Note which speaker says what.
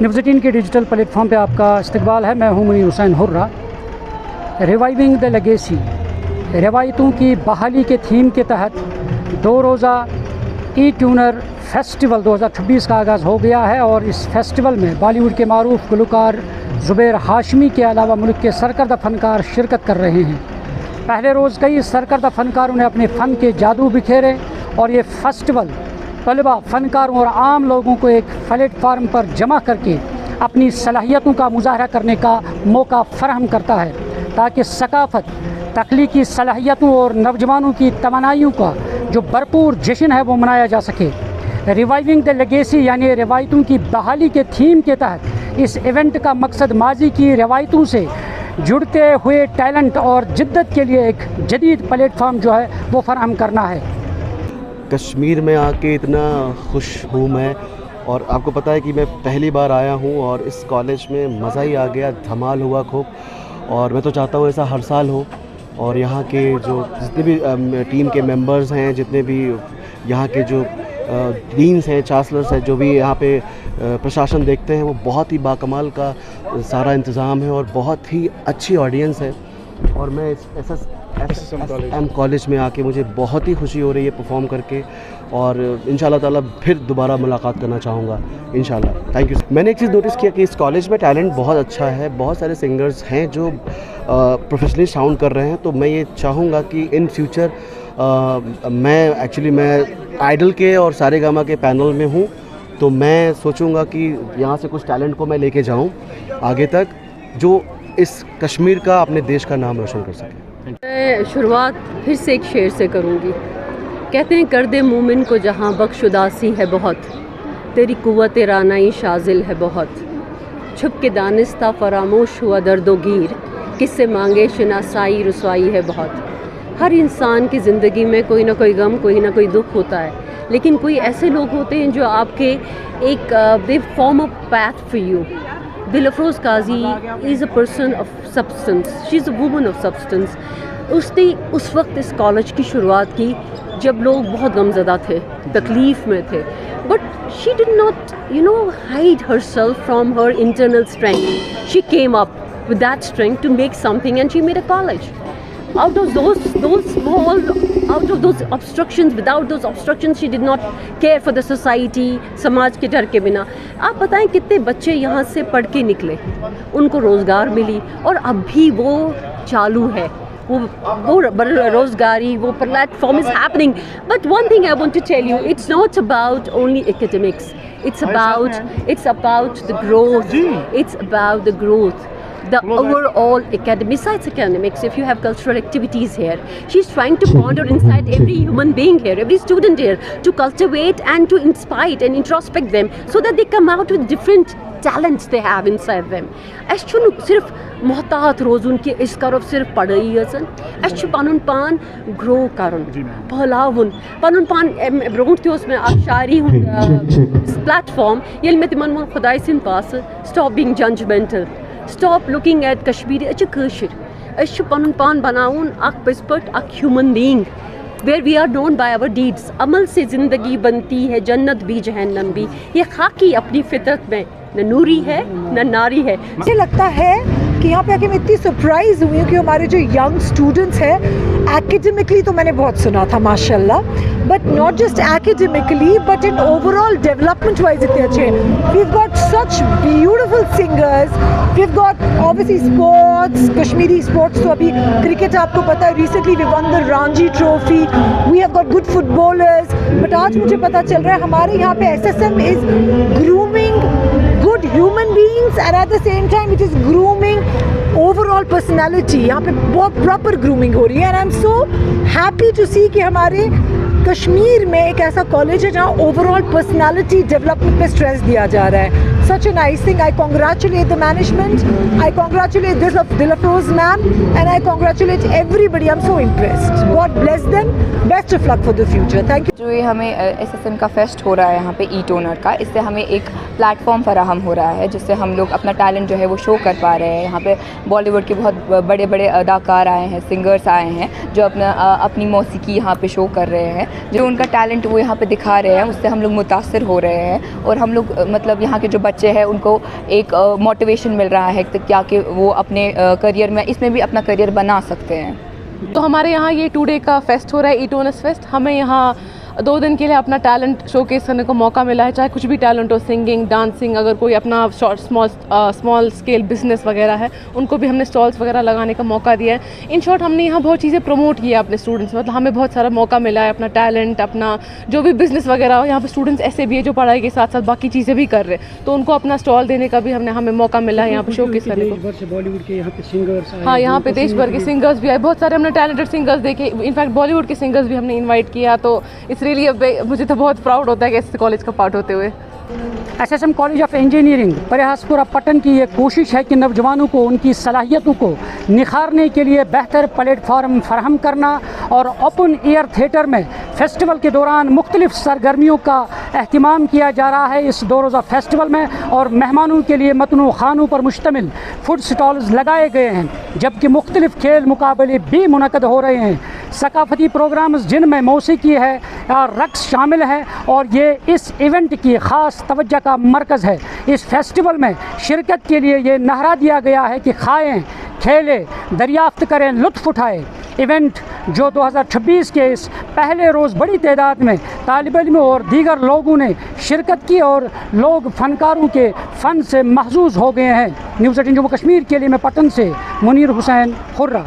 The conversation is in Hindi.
Speaker 1: न्यूज़ 18 के डिजिटल प्लेटफॉर्म पे आपका इस्तकबाल है। मैं हूं Munir Hussain Hurra. Reviving the legacy, रवायतों की बहाली के थीम के तहत 2 रोज़ा ई ट्यूनर फेस्टिवल 2026 का आगाज़ हो गया है और इस फेस्टिवल में बॉलीवुड के मारूफ गुलकार ज़ुबैर हाशमी के अलावा मुल्क के सरकर्दा फ़नकार शिरकत कर रहे हैं। पहले रोज़ कई सरकर्दा फ़नकारों ने अपने फ़न के जादू बिखेरे और ये फेस्टिवल तलबा, फ़नकारों और आम लोगों को एक प्लेटफार्म पर जमा करके अपनी सलाहियतों का मुजाहरा करने का मौका फ़राहम करता है ताकि सकाफ़त, तख्लीकी सलाहियतों और नौजवानों की तमन्नाइयों का जो भरपूर जश्न है वो मनाया जा सके। रिवाइविंग द लेगेसी यानी रवायतों की बहाली के थीम के तहत इस इवेंट का मकसद माजी की रवायतों से जुड़ते हुए टैलेंट और जिद्दत के लिए एक जदीद प्लेटफार्म जो है वो फराहम करना है।
Speaker 2: कश्मीर में आके इतना खुश हूँ मैं, और आपको पता है कि मैं पहली बार आया हूँ और इस कॉलेज में मज़ा ही आ गया, धमाल हुआ खूब। और मैं तो चाहता हूँ ऐसा हर साल हो। और यहाँ के जो जितने भी टीम के मेंबर्स हैं, जितने भी यहाँ के जो डीन्स हैं, चांसलर्स हैं, जो भी यहाँ पे प्रशासन देखते हैं, वो बहुत ही बाकमाल का सारा इंतज़ाम है और बहुत ही अच्छी ऑडियंस है। और मैं इस एम कॉलेज में आके मुझे बहुत ही खुशी हो रही है परफॉर्म करके, और इंशाल्लाह ताला फिर दोबारा मुलाकात करना चाहूँगा इंशाल्लाह। Thank you. मैंने एक चीज़ नोटिस किया कि इस कॉलेज में टैलेंट बहुत अच्छा है, बहुत सारे सिंगर्स हैं जो प्रोफेशनली साउंड कर रहे हैं। तो मैं ये चाहूँगा कि इन फ्यूचर मैं आइडल के और सारेगामा के पैनल में हूँ, तो मैं सोचूंगा कि यहाँ से कुछ टैलेंट को मैं लेके जाऊँ आगे तक, जो इस कश्मीर का, अपने देश का नाम रोशन कर सके।
Speaker 3: मैं शुरुआत फिर से एक शेर से करूँगी। कहते हैं कर दे मोमिन को जहाँ बख्श उदासी है बहुत, तेरी कुव्वत रानाई शाजिल है बहुत, छुप के दानिस्ता फरामोश हुआ दर्दोगीर, किससे मांगे शनासाई रसवाई है बहुत। हर इंसान की ज़िंदगी में कोई ना कोई गम, कोई ना कोई दुख होता है, लेकिन कोई ऐसे लोग होते हैं जो आपके एक they form a path for you. Dilfaroz Kazi is a person of substance, she is a woman of substance. उसने उस वक्त इस कॉलेज की शुरुआत की जब लोग बहुत गमज़दा थे, तकलीफ़ में थे, but she did not hide herself from her internal strength. She came up with that strength to make something, and she made a college out of those obstructions. Without those obstructions she did not care for the society, समाज के डर के बिना। आप बताएं कितने बच्चे यहाँ से पढ़ के निकले, उनको रोज़गार मिली, और अब भी वो चालू है, वो रोज़गारी, वो platform is happening. But one thing I want to tell you, it's not about only academics, it's about the growth. It's about the growth, the overall academy. Besides academics, if you have cultural activities here, she's trying to ponder inside every human being here, every student here, to cultivate and to inspire and introspect them so that they come out with different talents they have inside them. Actually सिर्फ मोहतात रोज़ुन के इस करफ सिर्फ पढ़ाई असन, अच्छु पनुन पान ग्रो करन, भलावन पनुन पान ब्रोंट थोस में आप शायरी प्लेटफॉर्म ये में तिमन मन खुदाई सिन पास stop being judgmental, stop looking at Kashmiri अच्छु कश्मीर, अच्छु पनुन पान बनाऊन अक पस्पट अक human being where we are known by our deeds. अमल से ज़िंदगी बनती है, जन्नत भी जहन्नम भी। ये खाकी अपनी फितरत में न नूरी है न नारी है।
Speaker 4: मुझे लगता है कि यहाँ पे आके मैं इतनी सरप्राइज हुई हूँ कि हमारे जो यंग स्टूडेंट्स हैं, एकेडमिकली तो मैंने बहुत सुना था माशाल्लाह, but not just academically but in overall development wise इतने अच्छे हैं। We have got such beautiful singers, we have got obviously sports, Kashmiri sports, तो अभी क्रिकेट आपको पता है, recently we won the Ranji trophy, we have got good footballers. But आज मुझे पता चल रहा है हमारे यहाँ पे SSM is grooming good human beings and at the same time it is grooming overall personality. यहाँ पे बहुत proper grooming हो रही है, and I'm so happy to see कि हमारे कश्मीर में एक ऐसा कॉलेज है जहाँ ओवरऑल पर्सनालिटी डेवलपमेंट पे स्ट्रेस दिया जा रहा है। Such a nice thing. I congratulate the management, I congratulate this of Dilafroz ma'am, and I congratulate everybody. I'm so impressed. God bless them. Best of luck for the future. Thank you.
Speaker 5: जो ये हमें SSM का फेस्ट हो रहा है यहाँ पे ई-टोनर का, इससे हमें एक प्लेटफॉर्म फराहम हो रहा है जिससे हम लोग अपना टैलेंट जो है वो शो कर पा रहे हैं। यहाँ पे बॉलीवुड के बहुत बड़े बड़े अदाकार आए हैं, सिंगर्स आए हैं जो अपनी मौसीकी यहाँ पे शो कर रहे हैं, जो उनका टैलेंट वो यहाँ पे दिखा रहे हैं, उससे हम लोग मुतासर हो रहे हैं। और हम लोग मतलब यहाँ के जो बच्चे हैं उनको एक मोटिवेशन मिल रहा है क्या कि वो अपने करियर में इसमें भी अपना करियर बना सकते हैं।
Speaker 6: तो हमारे यहाँ ये 2 डे का फेस्ट हो रहा है, ईटोनस फेस्ट। हमें यहाँ 2 दिन के लिए अपना टैलेंट शोकेस करने को मौका मिला है, चाहे कुछ भी टैलेंट हो, सिंगिंग, डांसिंग, अगर कोई अपना स्मॉल स्केल बिजनेस वगैरह है उनको भी हमने स्टॉल्स वगैरह लगाने का मौका दिया है। इन शॉर्ट हमने यहाँ बहुत चीज़ें प्रमोट किया अपने स्टूडेंट्स, मतलब हमें बहुत सारा मौका मिला है अपना टैलेंट, अपना जो भी बिज़नेस वगैरह हो। यहाँ पे स्टूडेंट्स ऐसे भी है जो पढ़ाई के साथ साथ बाकी चीज़ें भी कर रहे हैं, तो उनको अपना स्टॉल देने का भी हमें मौका मिला है यहाँ पे शोकेस करने को।
Speaker 1: बॉलीवुड के यहाँ पे सिंगर्स,
Speaker 6: हाँ, यहाँ पे देश भर के सिंगर्स भी आए, बहुत सारे हमने टैलेंटेड सिंगर्स देखे, इनफैक्ट बॉलीवुड के सिंगर्स भी हमने इन्वाइट किया। तो इट्स रियली मुझे तो बहुत प्राउड होता है कि इस कॉलेज का पार्ट होते हुए।
Speaker 1: SSM college of engineering Parihaspora Pattan की ये कोशिश है कि नौजवानों को उनकी सलाहियतों को निखारने के लिए बेहतर प्लेटफार्म फराहम करना और ओपन एयर थिएटर में फेस्टिवल के दौरान मुख्तलिफ सरगर्मियों का अहतमाम किया जा रहा है। इस 2 रोज़ा फेस्टिवल में और मेहमानों के लिए मतनू खानों पर मुश्तमिल फूड स्टॉल्स लगाए गए हैं, जबकि मुख्तलिफ खेल मुकाबले भी मुनक़द हो रहे हैं। सकाफ़ती प्रोग्राम्स जिनमें मौसीकी है और रक्स शामिल है और ये इस इवेंट की ख़ास तवज्जो का मरकज़ है। इस फेस्टिवल में शिरकत के लिए ये नारा दिया गया है कि खाएँ, खेलें, दरियाफ्त करें, लुत्फ़ उठाएँ। इवेंट जो 2026 के इस पहले रोज़ बड़ी तादाद में तालिब इल्म और दीगर लोगों ने शिरकत की और लोग फ़नकारों के फ़न से महजूज़ हो गए हैं। न्यूज़ 18 जम्मू कश्मीर के लिए मैं पटन से मुनीर हुसैन हुर्रा।